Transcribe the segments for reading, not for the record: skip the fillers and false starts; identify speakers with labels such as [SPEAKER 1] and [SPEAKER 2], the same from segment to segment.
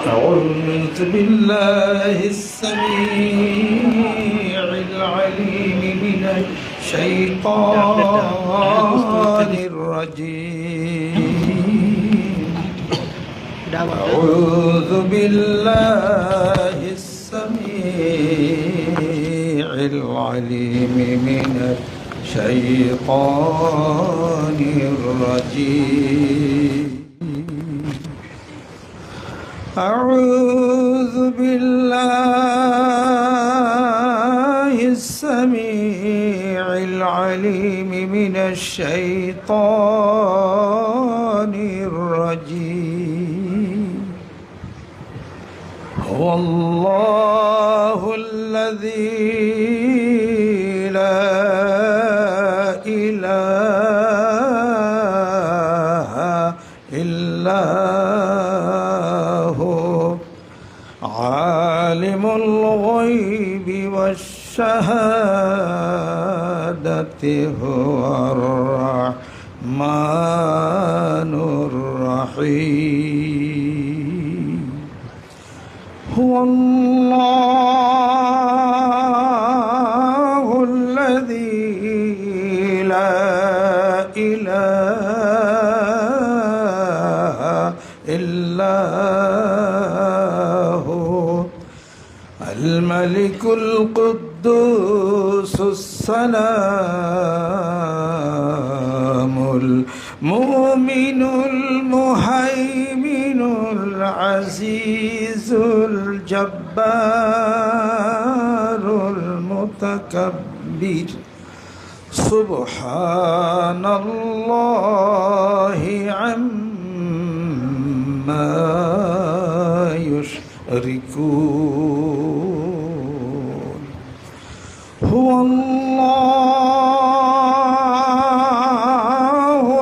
[SPEAKER 1] أعوذ بالله السميع العليم من الشيطان الرجيم. أعوذ بالله السميع العليم من الشيطان الرجيم. أعوذ بالله السميع العليم من الشيطان الرجيم. هو الله الذي لا إله إلا عالم الغيب والشهادة هو الرحمن الرحيم. هو الله الذي لا إله إلا الملك القدوس السلام المؤمن المهيمن العزيز الجبار المتكبر. سبحان الله عما يشركون. هو الله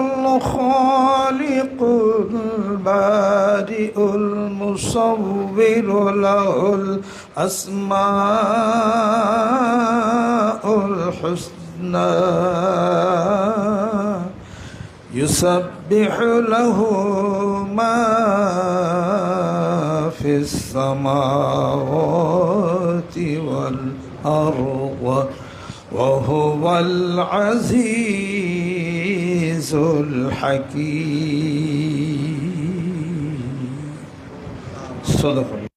[SPEAKER 1] الخالق البارئ المصور له الأسماء الحسنى يسبح له ما في السماوات والأرض وهو العزيز الحكيم. صدق الله.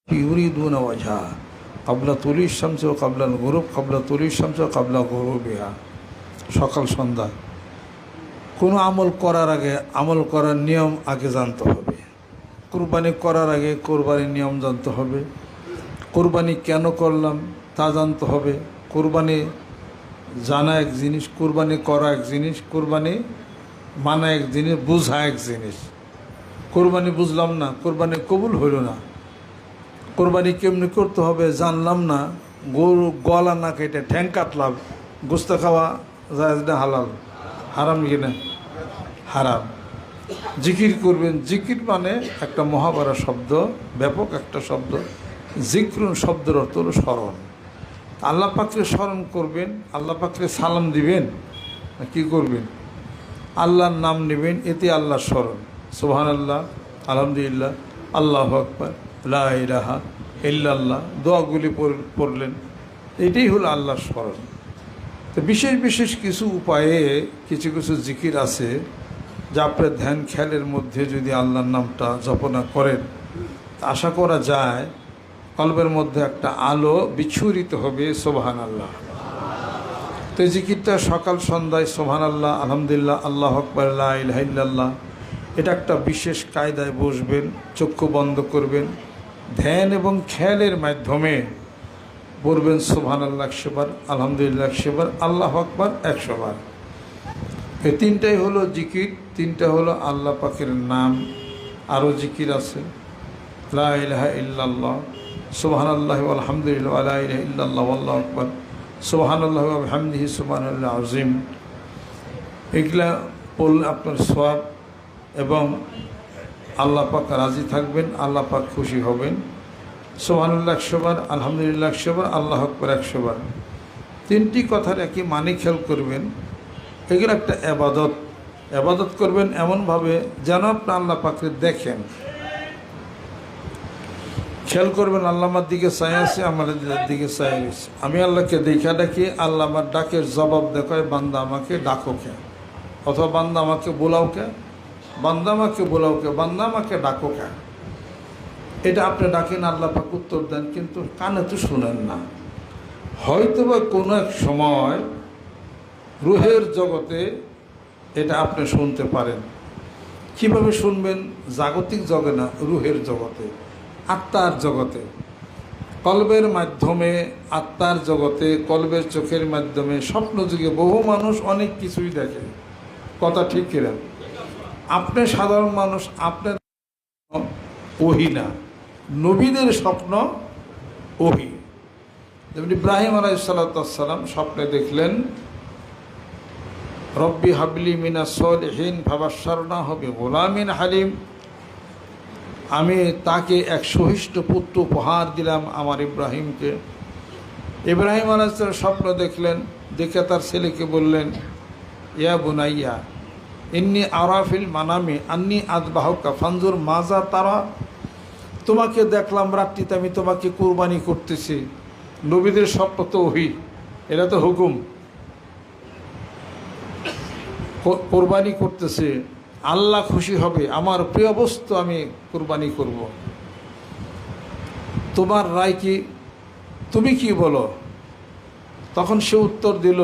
[SPEAKER 1] يريدون وجهها قبل طلوع الشمس وقبل الغروب قبل طلوع الشمس وقبل غروبها. সকাল সন্ধ্যা কোনো আমল করার আগে আমল করার নিয়ম আগে জানতে হবে। কুরবানি করার আগে কোরবানির নিয়ম জানতে হবে। কোরবানি কেন করলাম তা জানতে হবে। কোরবানি জানা এক জিনিস, কোরবানি করা এক জিনিস, কোরবানি মানা এক জিনিস, বোঝা এক জিনিস। কোরবানি বুঝলাম না, কোরবানি কবুল হইল না। কোরবানি কেমনি করতে হবে জানলাম না, গরু গলা না কেটে ঠ্যাং কাটলাম, গোস্ত খাওয়া যায় না হালাল, হারাম কিনা হারাম। জিকির করবেন, জিকির মানে একটা মহাবারা শব্দ, ব্যাপক একটা শব্দ। জিক্রুন শব্দের অর্থ হলো স্মরণ। আল্লাহ পাককে স্মরণ করবেন, আল্লাহ পাককে সালাম দিবেন, কি করবেন আল্লাহর নাম নেবেন, এতে আল্লাহর স্মরণ। সুবহানাল্লাহ, আলহামদুলিল্লাহ, আল্লাহু আকবার, লা ইলাহা ইল্লাল্লাহ দোয়াগুলি পড়লেন, এটাই হলো আল্লাহর স্মরণ। তো বিশেষ বিশেষ কিছু উপায়ে কিছু কিছু জিকির আছে যা আপনার ধ্যান খেয়ালের মধ্যে যদি আল্লাহর নামটা জপনা করেন, আশা করা যায় কলবের মধ্যে একটা আলো বিচ্ছুরিত হবে। সুবহানাল্লাহ। তো জিকিরটা সকাল সন্ধ্যায় সুবহানাল্লাহ, আলহামদুলিল্লাহ, আল্লাহু আকবার, লা ইলাহা ইল্লাল্লাহ, এটা একটা বিশেষ কায়দায় বসবেন, চক্ষু বন্ধ করবেন, ধ্যান এবং খেয়ালের মাধ্যমে পড়বেন সুবহানাল্লাহ 100 বার, আলহামদুলিল্লাহ 100 বার, আল্লাহু আকবার 100 বার। এই তিনটাই হলো জিকির, তিনটা হলো আল্লাহ পাকের নাম। আরও জিকির আছে, লা ইলাহা ইল্লাল্লাহ, সুবহানাল্লাহি ওয়া আলহামদুলিল্লাহ ওয়া লা ইলাহা ইল্লাল্লাহু আল্লাহু আকবার, সুবহানাল্লাহি ওয়া বিহামদিহি সুবহানাল্লাহ আযীম। এগুলা পড়লে আপনার সওয়াব এবং আল্লাহ পাক রাজি থাকবেন, আল্লাহ পাক খুশি হবেন। সুবহানাল্লাহ 100 বার, আলহামদুলিল্লাহ 100 বার, আল্লাহু আকবার 100 বার। তিনটি কথার একই মানে খেয়াল করবেন। এগুলো একটা এবাদত। এবাদত করবেন এমনভাবে যেন আপনি আল্লাহ পাককে দেখেন। খেয়াল করবেন আল্লাহ আমার দিকে চাই আছে, আমার দিকে চাই আছে। আমি আল্লাহকে দেখা ডাকি, আল্লাহ আমার ডাকের জবাব দেখায়, বান্দা আমাকে ডাকো কে, অথবা বান্দা আমাকে বোলাও কে, বান্দা আমাকে বোলাও কে, বান্দা আমাকে ডাকো কে। এটা আপনি ডাকেন, আল্লাহ পাক উত্তর দেন, কিন্তু কানে তো শুনেন না। হয়তোবা কোনো এক সময় রুহের জগতে এটা আপনি শুনতে পারেন। কিভাবে শুনবেন? জাগতিক জগতে না, রুহের জগতে, আত্মার জগতে, কলবের মাধ্যমে, আত্মার জগতে, কলবের চোখের মাধ্যমে, স্বপ্ন যুগে বহু মানুষ অনেক কিছুই দেখে। কথা ঠিক কিনা? আপনি সাধারণ মানুষ, আপনার ওহী না, নবীদের স্বপ্ন ওহী। যেমন ইব্রাহিম আলাইহিসসালাম স্বপ্নে দেখলেন, রব্বি হাবলি মিনাস সলিহিন ফাবাশশারনাহু বিগুলামিন হালিম। আমি তাকে এক সহিষ্ণু পুত্র উপহার দিলাম, আমার ইব্রাহিমকে। ইব্রাহিম আলাইহিস সালাম স্বপ্ন দেখলেন, দেখে তার ছেলেকে বললেন, ইয়া বুনাইয়া ইন্নী আরাফিল মানামি আন্নী আযবাহুকা ফানজুর মাজা তারা। তোমাকে দেখলাম রাত্রিতে, আমি তোমাকে কুরবানি করতেছি। নবীদের স্বপ্ন তো ওহী, এটা তো হুকুম। কোরবানি করতেছে, আল্লাহ খুশি হবে, আমার প্রিয় বস্তু আমি কোরবানি করব। তোমার রায় কি? তুমি কি বলো? তখন সে উত্তর দিল,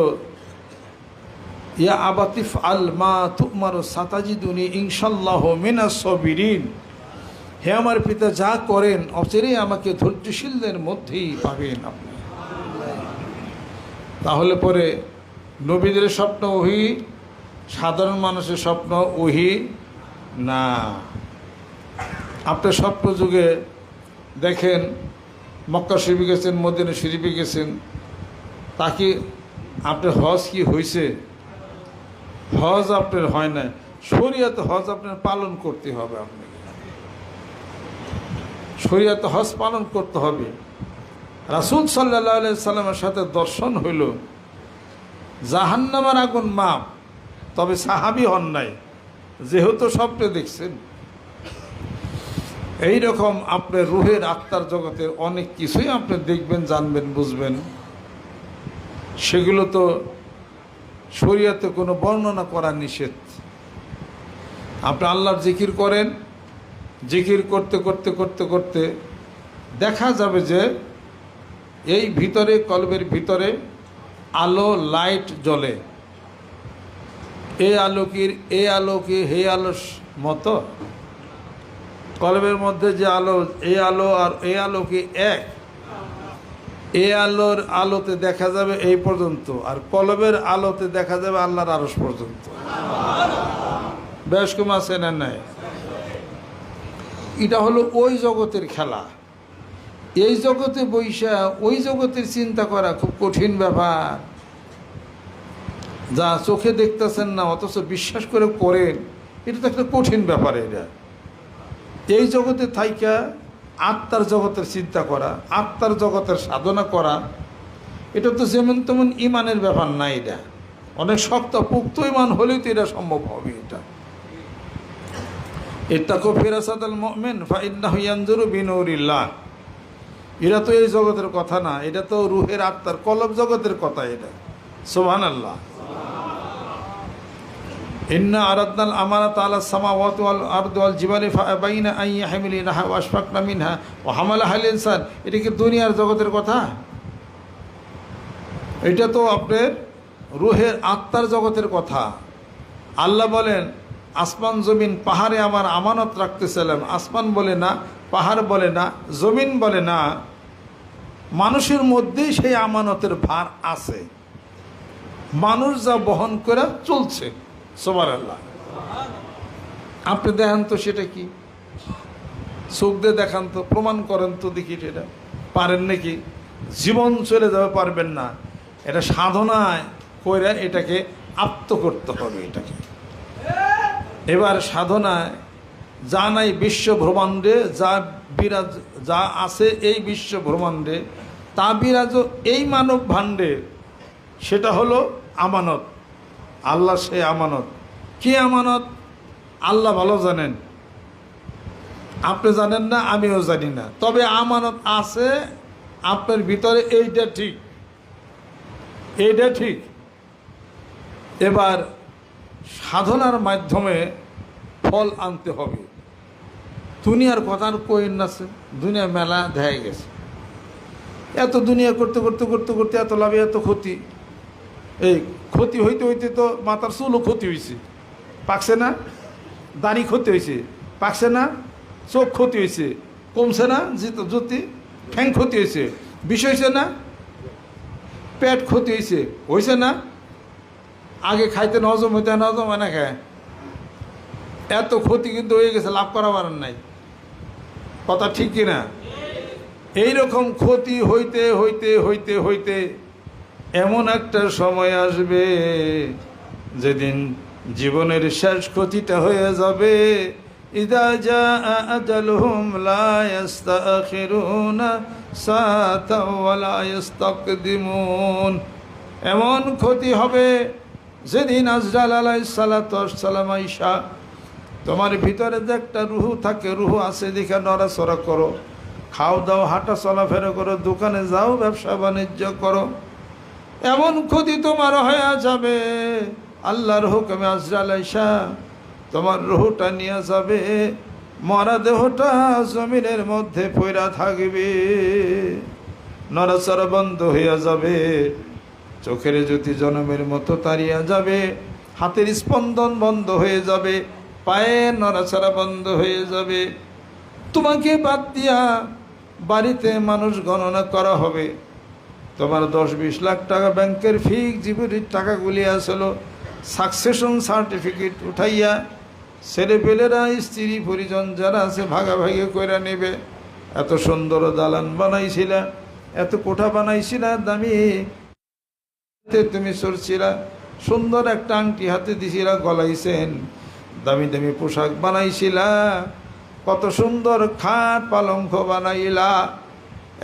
[SPEAKER 1] ইয়া আবাতিফ আল মা তুমার সাতাজিদুনি ইনশাল্লাহ মিনাস সাবিরিন। হে আমার পিতা, যা করেন অচিরেই আমাকে ধৈর্যশীলদের মধ্যেই পাবেন আপনি। তাহলে পরে নবীদের স্বপ্ন ওহী, সাধারণ মানুষের স্বপ্ন ওহী না। আপনি স্বপ্ন যুগে দেখেন, মক্কা শরীফে গেছেন, মদিনা শরীফে গেছেন, তাকে আপনার হজ কি হয়েছে? হজ আপনার হয় না। শরীয়তে হজ আপনার পালন করতে হবে। আপনাকে শরীয়তে হজ পালন করতে হবে। রাসূল সাল্লাল্লাহু আলাইহি সাল্লামের সাথে দর্শন হইল, জাহান্নামের আগুন মাপ, তবে সাহাবী হন নাই, যেহেতু স্বপ্নে দেখছেন। এইরকম আপনার রুহের আত্মার জগতের অনেক কিছুই আপনি দেখবেন, জানবেন, বুঝবেন। সেগুলো তো শরীয়তে কোনো বর্ণনা করা নিষেধ। আপনি আল্লাহর জিকির করেন, জিকির করতে করতে করতে করতে দেখা যাবে যে এই ভিতরে, কলবের ভিতরে আলো, লাইট জ্বলে। এই আলোকে হে আলোর মতো। কলবের মধ্যে যে আলো, এই আলো আর এই আলোকে এক। এই আলোর আলোতে দেখা যাবে এই পর্যন্ত, আর কলবের আলোতে দেখা যাবে আল্লাহর আরশ পর্যন্ত। বেশ কম আছে না? নাই। এটা হলো ওই জগতের খেলা। এই জগতে বৈশা ওই জগতের চিন্তা করা খুব কঠিন ব্যাপার। যা চোখে দেখতেছেন না, অথচ বিশ্বাস করে করেন, এটা তো একটা কঠিন ব্যাপার। এটা এই জগতে থাইকা আত্মার জগতের চিন্তা করা, আত্মার জগতের সাধনা করা, এটা তো যেমন তেমন ইমানের ব্যাপার না। এটা অনেক শক্ত পুক্ত ইমান হলেই তো এটা সম্ভব হবে। ইত্তাকু ফিরাসাতাল মুমিন ফাইন্নাহু ইয়ানজুরু বিনুরিল্লাহ। এটা তো এই জগতের কথা না, এটা তো রুহের আত্মার কলব জগতের কথা। এটা সুবহানাল্লাহ। ইন্না আরাদনাল আমানাতা আলাস সামাওয়াতি ওয়াল আরদি ওয়াল জিবালি ফাআবাইনা আন ইয়াহমিলনাহা ওয়া আশফাকনা মিনহা ওয়া হামালাহাল ইনসান। এটা কি দুনিয়ার জগতের কথা? এটা তো আপনার রুহের আত্মার জগতের কথা। আল্লাহ বলেন, আসমান জমিন পাহাড়ে আমার আমানত রাখতেছিলাম। আসমান বলে না, পাহাড় বলে না, জমিন বলে না, মানুষের মধ্যেই সেই আমানতের ভার আছে। মানুষ যা বহন করে চলছে। সুবহানাল্লাহ। আপনি দেখেন তো সেটা কি? চোখ দিয়ে দেখান তো, প্রমাণ করেন তো দেখি। সেটা পারেন নাকি? জীবন চলে যাবে, পারবেন না। এটা সাধনায় করে এটাকে আপ্ত করতে হবে। এটাকে এবার সাধনায় যা নাই বিশ্ব ব্রহ্মাণ্ডে, যা আছে এই বিশ্ব ব্রহ্মাণ্ডে, তা বিরাজ এই মানব ভাণ্ডে, সেটা হলো আমানত। আল্লাহ সে আমানত। কি আমানত? আল্লাহ ভালো জানেন, আপনি জানেন না, আমিও জানি না। তবে আমানত আছে আপনার ভিতরে, এইটা ঠিক, এইটা ঠিক। এবার সাধনার মাধ্যমে ফল আনতে হবে। দুনিয়ার কথার কইন আছে, দুনিয়া মেলা দেখা গেছে, এত দুনিয়া করতে করতে করতে করতে এত লাভে এত ক্ষতি। এই ক্ষতি হইতে হইতে তো মাথার চুলও ক্ষতি হয়েছে, পাকছে না? দাড়ি ক্ষতি হয়েছে, পাকছে না? চোখ ক্ষতি হয়েছে, কমছে না? জ্যোতি ঠ্যাং ক্ষতি হয়েছে, বিষ হয়েছে না? পেট ক্ষতি হয়েছে না? আগে খাইতে হজম হইতে না, হজম হয় না খায়, এত ক্ষতি কিন্তু হয়ে গেছে, লাভ করা পারেন নাই। কথা ঠিক কিনা? এইরকম ক্ষতি হইতে হইতে হইতে হইতে এমন একটা সময় আসবে যেদিন জীবনের শেষ ক্ষতিটা হয়ে যাবে। ইদা জাআ আজালুহুম লা ইস্তাখিরুনা সাআতাও ওয়া লা ইস্তাকদিমুন। এমন ক্ষতি হবে যেদিন আজরাইল আলাইহিস সালাতু ওয়াস সালাম আইসা, তোমার ভিতরে যে একটা রুহ থাকে, রুহ আছে দেখে নড়াচড়া করো, খাও দাও, হাঁটা চলাফেরা করো, দোকানে যাও, ব্যবসা বাণিজ্য করো, এমন ক্ষতি তোমার হয়ে যাবে। আল্লাহর হুকুমে আজরাইল আইসা তোমার রুহটা নিয়ে যাবে, মরা দেহটা জমিনের মধ্যে পইরা থাকবে, নড়াচড়া বন্ধ হইয়া যাবে, চোখের জ্যোতি জনমের মতো তাড়িয়া যাবে, হাতের স্পন্দন বন্ধ হয়ে যাবে, পায়ের নড়াচড়া বন্ধ হয়ে যাবে। তোমাকে বাদ দিয়া বাড়িতে মানুষ গণনা করা হবে। তোমার 10-20 লাখ টাকা ব্যাংকের ফিক্সড ডিপোজিট টাকাগুলি আসলো, সাকসেশন সার্টিফিকেট উঠাইয়া ছেলেপেলেরা, স্ত্রী পরিজন যারা আছে ভাগাভাগি করে নেবে। এত সুন্দর দালান বানাইছিলা, এত কোঠা বানাইছিলা, দামি তুমি চড়ছিলা, সুন্দর একটা আংটি হাতে দিছিলা, গলাইছেন, দামি দামি পোশাক বানাইছিলা, কত সুন্দর খাট পালঙ্ক বানাইলা।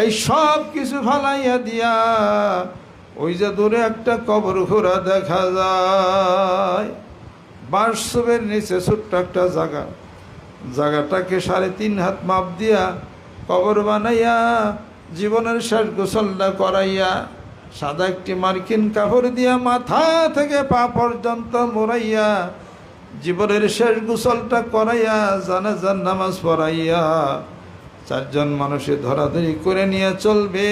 [SPEAKER 1] এই সব কিছু ফালাইয়া দিয়া ওই যে দূরে একটা কবর ঘোরা দেখা যায়, বাঁশবের নিচে ছোট্ট একটা জায়গাটাকে 3.5 হাত মাপ দিয়া কবর বানাইয়া জীবনের শেষ গোসলটা করাইয়া, সাদা একটি মার্কিন কাপড় দিয়া মাথা থেকে পা পর্যন্ত মোড়াইয়া জীবনের শেষ গোসলটা করাইয়া, জানাজার নামাজ পড়াইয়া 4 জন মানুষের ধরাধরি করে নিয়ে চলবে।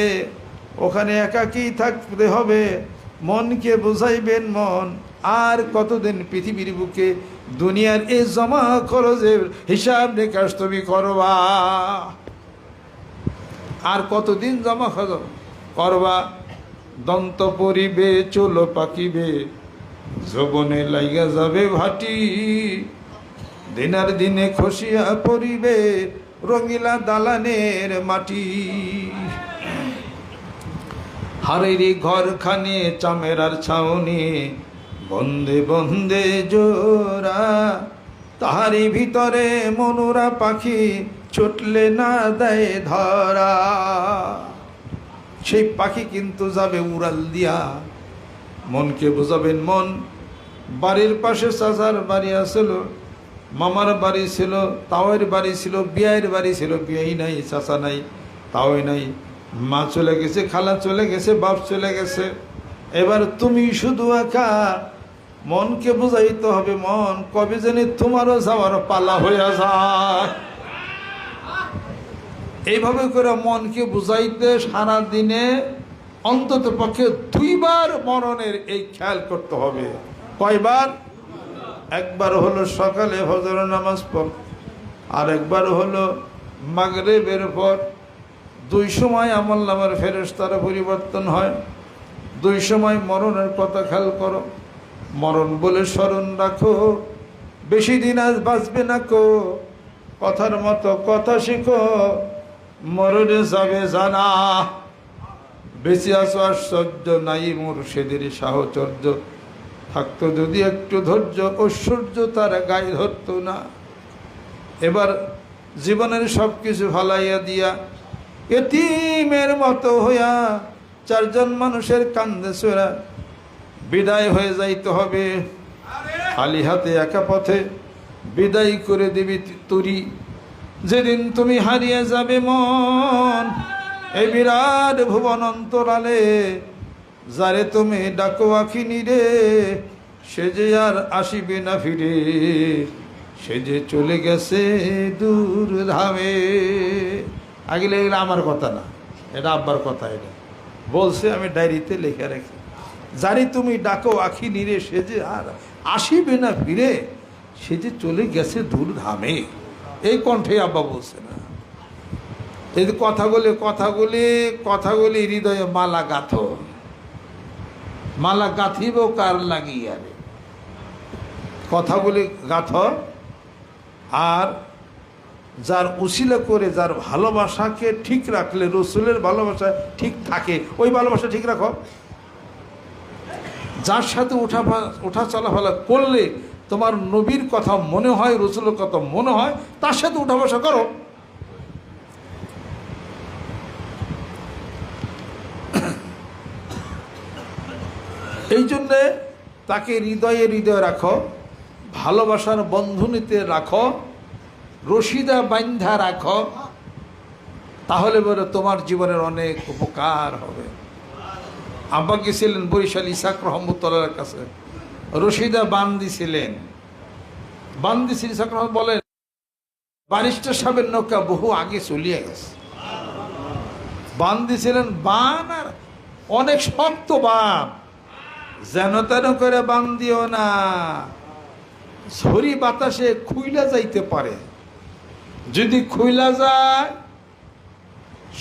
[SPEAKER 1] ওখানে একাকী থাকতে হবে। মনকে বুঝাইবেন, মন আর কতদিন পৃথিবীর বুকে দুনিয়ার এই জমা খরচের হিসাব নিকাশ তুমি করবা, আর কতদিন জমা খরচ করবা। দন্ত পরিবে, চুল পাকিবে, যৌবনে লাইগা যাবে ভাটি, দিনার দিনে খসিয়া পড়িবে রঙিলা দালানের মাটি। হারেরি ঘরখানে চামেরার ছাউনি, বন্দে বন্দে জোড়া, তাহারি ভিতরে মনোরা পাখি ছুটলে না দেয় ধরা। সেই পাখি কিন্তু যাবে উড়াল দিয়া। মনকে বোঝাবেন, মন বাড়ির পাশে চাচার বাড়ি আছিল, মামার বাড়ি ছিল, তাওয়ের বাড়ি ছিল, বিয়ের বাড়ি ছিল, বিয়েই নাই, চাচা নাই, তাওই নাই, মা চলে গেছে, খালা চলে গেছে, বাপ চলে গেছে, এবার তুমি শুধু একা। মনকে বুঝাইতে হবে, মন কবে জানি তোমারও যাওয়ার পালা হইয়া যায়। এইভাবে করে মনকে বুঝাইতে সারা দিনে অন্তত পক্ষে 2 বার মরণের এই খেয়াল করতে হবে। কয়বার? একবার হলো সকালে ফজর নামাজ পর, আর একবার হলো মাগরিবের পর। 2 সময় আমলনামার ফেরেশতারা পরিবর্তন হয়। 2 সময় মরণের কথা খেয়াল করো, মরণ বলে স্মরণ রাখো। বেশি দিন আজ বাঁচবে না কো, কথার মতো কথা শিখো, মরণে যাবে জানা। বেঁচে আসো আশ্চর্য, নাই মুর্শিদের সাহচর্য, থাকতো যদি একটু ধৈর্য, ঐশ্বর্য তার গায়ে ধরতো না। এবার জীবনের সব কিছু ফালাইয়া দিয়া এতিমের মতো হইয়া চারজন মানুষের কান্দে ছোড়া বিদায় হয়ে যাইতে হবে। খালি হাতে একা পথে বিদায় করে দিবি তুরি। যেদিন তুমি হারিয়ে যাবে মন এই বিরাট ভুবন অন্তরালে, যারে তুমি ডাকো আখিনি রে সে যে আর আসিবে না ফিরে, সে যে চলে গেছে দূর ধামে। আগলে এগুলো আমার কথা না, এটা আব্বার কথা। এটা বলছে, আমি ডায়েরিতে লেখা রাখি। যারে তুমি ডাকো আখিনি রে সে যে আর আসিবে না ফিরে, সে যে চলে গেছে দূর ধামে। এই কণ্ঠে আব্বা বলছে না। এই কথাগুলি হৃদয়ে মালা গাথ, মালা গাঁথিব কার লাগিয়া রে। কথাগুলি গাথ, আর যার উসিলা করে যার ভালোবাসাকে ঠিক রাখলে রসুলের ভালোবাসা ঠিক থাকে, ওই ভালোবাসা ঠিক রাখো। যার সাথে ওঠা চলাফেরা করলে তোমার নবীর কথা মনে হয়, রসুলের কথা মনে হয়, তার সাথে উঠা বসা করো। এই জন্যে তাকে হৃদয়ে রাখো, ভালোবাসার বন্ধনীতে রাখো, রশিদা বান্ধা রাখো, তাহলে বলে তোমার জীবনের অনেক উপকার হবে। আব্বা গেছিলেন বরিশাল ইসাক রহমতুল্লাহর কাছে, রশিদা বান্দিছিলেন। ইসাক রহমত বলেন, ব্যারিস্টার সাহেবের নৌকা বহু আগে চলিয়ে গেছে। বান্দিছিলেন বান, আর অনেক শক্ত বান, যেন তেন করে বান্দিও না, ঝড়ি বাতাসে খুইলা যাইতে পারে। যদি খুইলা যায়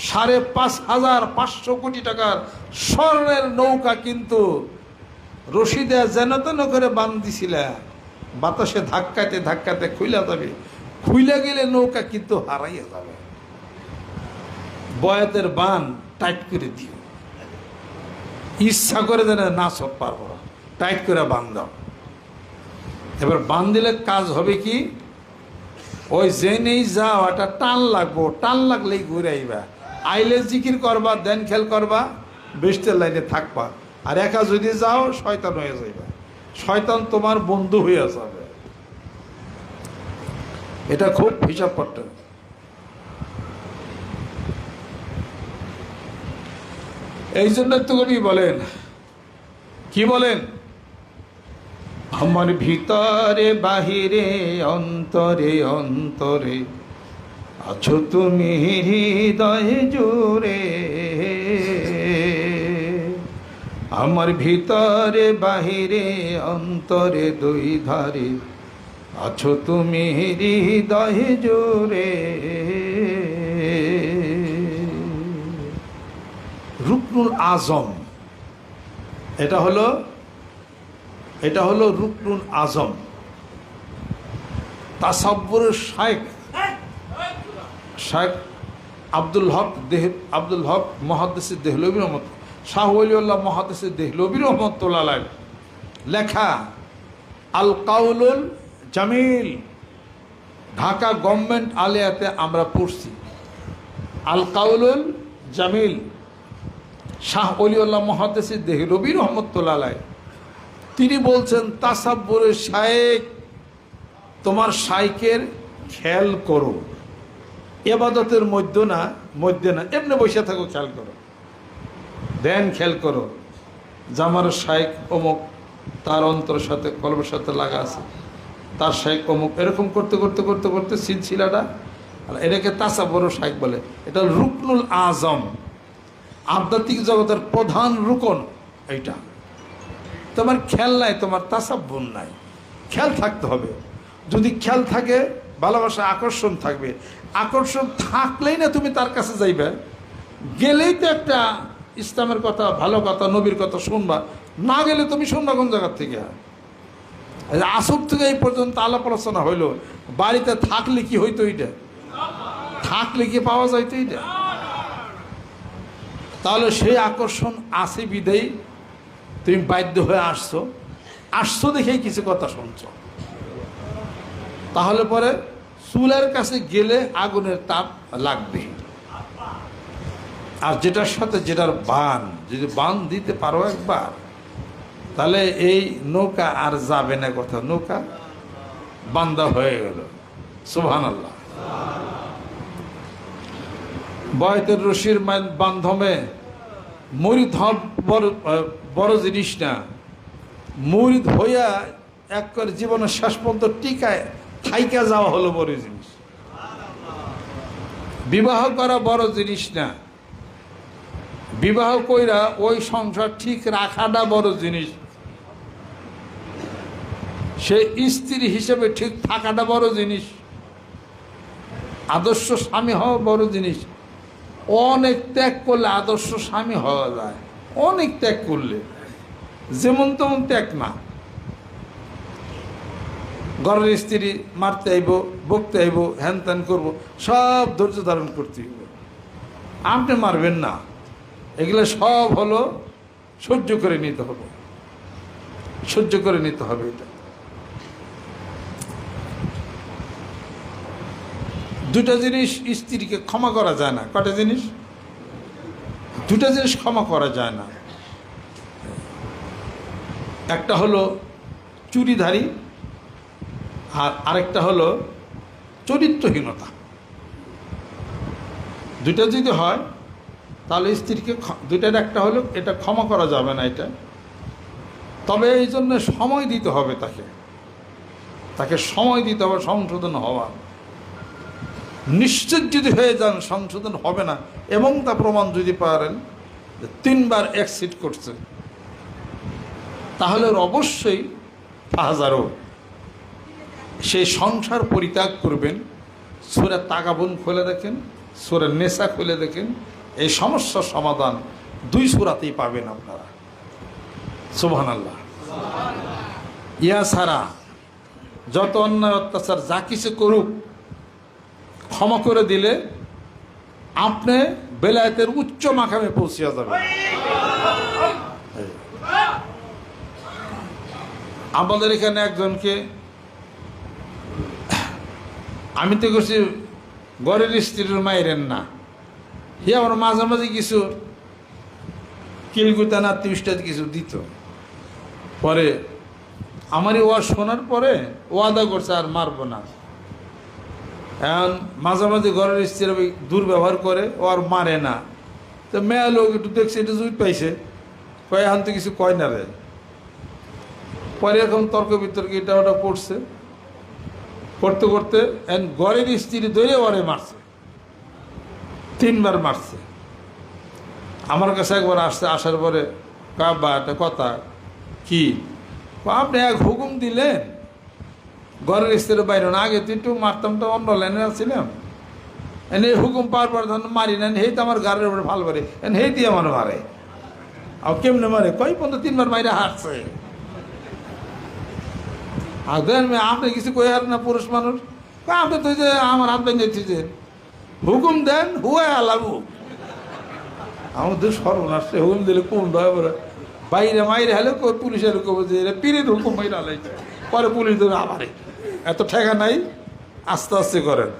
[SPEAKER 1] 5,500 কোটি টাকার স্বর্ণের নৌকা, কিন্তু রশিদা যেন তেন করে বান্দিছিল, বাতাসে ধাক্কাতে খুইলা যাবে। খুইলা গেলে নৌকা কিন্তু হারাইয়া যাবে। বয়াতের বান টাইট করে দিও, ইচ্ছা করে যেন না সব পারবো, টাইট করে বান্ধাও। এবার বান দিলে কাজ হবে কি, ওই যে নেই যাও, একটা টান লাগলেই ঘুরে আইবা। আইলে জিকির করবা, দেন খেল করবা, বেস্টের লাইনে থাকবা। আর একা যদি যাও শয়তান হয়ে যাইবা, শয়তান তোমার বন্ধু হয়ে যাবে। এটা খুব হিসাব করতে। এই জন্য তো কবি বলেন, কি বলেন, আমার ভিতরে বাহিরে অন্তরে অন্তরে আছো তুমি হৃদয়ে জুড়ে। আমার ভিতরে বাহিরে অন্তরে দুই ধারে আছো তুমি হৃদয়ে জুড়ে। রুকনুল আজম, এটা হলো রুকনুল আজম। তাসাব্বুরের শাইখ আব্দুল হক মুহাদ্দিস দেহলভী রহমত, শাহ ওয়ালিউল্লাহ মুহাদ্দিস দেহলভী রহমতুল্লাহ লেখা আল কাউলুল জামিল, ঢাকা গভর্নমেন্ট আলিয়াতে আমরা পড়ছি। আল কাউলুল জামিল, শাহ ওয়ালিউল্লাহ মুহাদ্দিস দেহলভী রহমতুল্লাহ, তিনি বলছেন, তাসাব্বুরের শাইখ, তোমার শাইখের খেয়াল করো, এবাদতের মধ্যে না এমনি বসে থাকো, খেয়াল করো, দেন খেয়াল করো যে আমার শাইখ অমুক, তার অন্তরের সাথে কলবের সাথে লাগা আছে, তার শাইখ অমুক, এরকম করতে করতে করতে করতে সিলসিলাটা, এটাকে তাসাব্বুরের শাইখ বলে। এটা রুকনুল আজম, আধ্যাত্মিক জগতের প্রধান রুকন। এইটা তোমার খেয়াল নাই, তোমার তাসাব্বুর নাই, খেয়াল থাকতে হবে। যদি খেয়াল থাকে, ভালোবাসা আকর্ষণ থাকবে। আকর্ষণ থাকলেই না তুমি তার কাছে যাইবে, গেলেই তো একটা ইসলামের কথা, ভালো কথা, নবীর কথা শুনবা। না গেলে তুমি শুনবা কোন জায়গার থেকে? আসর থেকে এই পর্যন্ত আলাপ আলোচনা হইলো, বাড়িতে থাকলে কি হইতো? এটা থাকলে কি পাওয়া যাইতো? এটা তাহলে সেই আকর্ষণ আছে বিধেই তুমি বাধ্য হয়ে আসছো দেখেই কিছু কথা শুনছো। তাহলে পরে চুলার কাছে গেলে আগুনের তাপ লাগবে। আর যেটার সাথে যেটার বান, যদি বান দিতে পারো একবার, তাহলে এই নৌকা আর যাবে না, কথা নৌকা বান্দা হয়ে গেল। সুবহানাল্লাহ। বয়তের রশির বান্ধমে মরিদ হব বড় জিনিস না। মরিদ হইয়া এক করে জীবনের শেষ পর্যন্ত টিকায় থাইকা যাওয়া হলো বড় জিনিস। বিবাহ করা বড় জিনিস না, বিবাহ কইরা ওই সংসার ঠিক রাখাটা বড় জিনিস। সে স্ত্রী হিসেবে ঠিক থাকাটা বড় জিনিস। আদর্শ স্বামী হওয়া বড় জিনিস। অনেক ত্যাগ করলে আদর্শ স্বামী হওয়া যায়, অনেক ত্যাগ করলে, যেমন তেমন ত্যাগ না। ঘরের স্ত্রী মারতে আইব, বকতে আইব, হ্যান ত্যান করবো, সব ধৈর্য ধারণ করতে হইব। আপনি মারবেন না, এগুলো সব হলো সহ্য করে নিতে হবে, সহ্য করে নিতে হবে। এটা দুটা জিনিস স্ত্রীকে ক্ষমা করা যায় না। কটা জিনিস? দুটা জিনিস ক্ষমা করা যায় না। একটা হলো চুরিধারী, আর আরেকটা হলো চরিত্রহীনতা। দুটা যদি হয় তাহলে স্ত্রীকে দুটার একটা হলো এটা ক্ষমা করা যাবে না এটা। তবে এই জন্য সময় দিতে হবে, তাকে সময় দিতে হবে সংশোধন হওয়া। নিশ্চিত যদি হয়ে যান সংশোধন হবে না, এবং তা প্রমাণ যদি পারেন যে 3 বার এক্সিট করছে, তাহলে অবশ্যই হাজারো সেই সংসার পরিত্যাগ করবেন। সূরা তাগাবুন খুলে দেখেন, সূরা নেসা খুলে দেখেন, এই সমস্যার সমাধান 2 সূরাতেই পাবেন আপনারা। সুবহানাল্লাহ। ইয়া ছাড়া যত অন্যায় অত্যাচার যা কিছু করুক, ক্ষমা করে দিলে আপনি বেলায়েতের উচ্চ মাকামে পৌঁছিয়া যাবেন। আমাদের এখানে একজনকে আমি তো করছি ঘরের স্ত্রীর মায়েরেন না, হে আমার মাঝে মাঝে কিছু কিলগুতা না তিরিশটা কিছু দিত। পরে আমারই ওয়াজ শোনার পরে ওয়াদা করছে আর মারবো না। এখন মাঝে মাঝে ঘরের স্ত্রীর দুর্ব্যবহার করে, ও আর মারে না। তো মেয়া লোক একটু দেখছে এটা জুই পাইছে, কয় এখন তো কিছু কয় না রে। পরে এখন তর্ক বিতর্কে এটা ওটা পড়ছে, করতে করতে ঘরের স্ত্রী ধরে ওরে মারছে, 3 বার মারছে। আমার কাছে একবার আসছে, আসার পরে কাবা একটা কথা কি, আপনি এক হুকুম দিলেন ঘরের স্ত্রীর বাইরে না, আগে তো একটু মারতাম, তো অন্য লাইনে ছিলাম, এনে হুকুম পাওয়ার পর ধরুন মারি না, হেই তো আমার গাড়ির উপরে ভাল করে, হেই দিয়ে আমার মারে। আর কেমনে মারে, কই পর্যন্ত 3 বার মাইরে হাঁটছে। আর দেন আপনি কিছু কই আর না, পুরুষ মানুষ, আপনি তো যে আমার হাত বেঁধে হুকুম দেন, হুয়া আলাবু আমাদের সর্বনাশ। হুকুম দিলে কোন বাইরে মাইরে হলে পুলিশের কব যে পীরের হুকুম মাইরে আলাইছে, পরে পুলিশ ধরে আমারে এত ঠেকা নাই, আস্তে আস্তে করেন।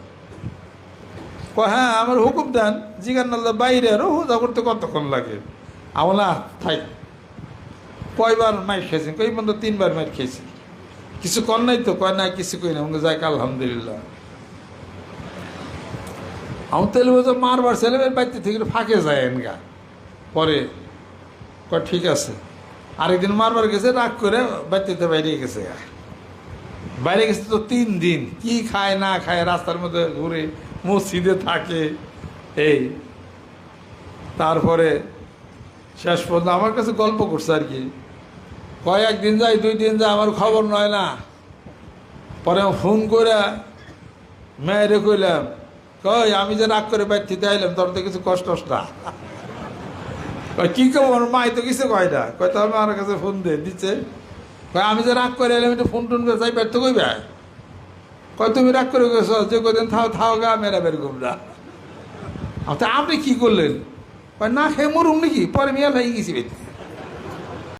[SPEAKER 1] হ্যাঁ আমার হুকুম দেন, জিগান বাইরে আরো হুদা করতে কতক্ষণ লাগে। আমার না থাই, কয়বার মাইর খেয়েছেন, কই পর্যন্ত 3 বার মাইর খেয়েছি, কিছু কর নাই তো, কয় না কিছু কই না, আমাকে যাক আলহামদুলিল্লাহ। আমার তেল বোঝা মারবার ছেলেমেয়ের বাড়িতে থেকে ফাঁকে যায় এনগা। পরে কয় ঠিক আছে। আরেকদিন মারবার গেছে, রাগ করে বাড়িতে বাইরে গেছে, বাইরে গেছে তো 3 দিন, কি খায় না খায়, রাস্তার মধ্যে ঘুরে, মসজিদে থাকে। এই তারপরে শেষ পর্যন্ত আমার কাছে গল্প করছে আর কি, কয়েকদিন যায় 2 দিন যায়, আমার খবর নয় না। পরে ফোন করে মেয়েরে কইলাম, কই আমি যে রাগ করে বাইর থেকে আইলাম, তোর তো কিছু কষ্ট না। কি খবর, মাই তো কিছু কয় না, কয় তো আমার কাছে ফোন দিচ্ছে, কয় আমি যে রাগ করে এলাম একটু ফোন টোন করে যাই বাইর তো কইবা, কয় তুমি রাগ করে গেছো, যে কদিন থাও গা মেরা বের ঘুমরা। আপনি কি করলেন, কয় না খেয়ে মরুম নাকি, পরে মেয়ে হয়ে গেছি।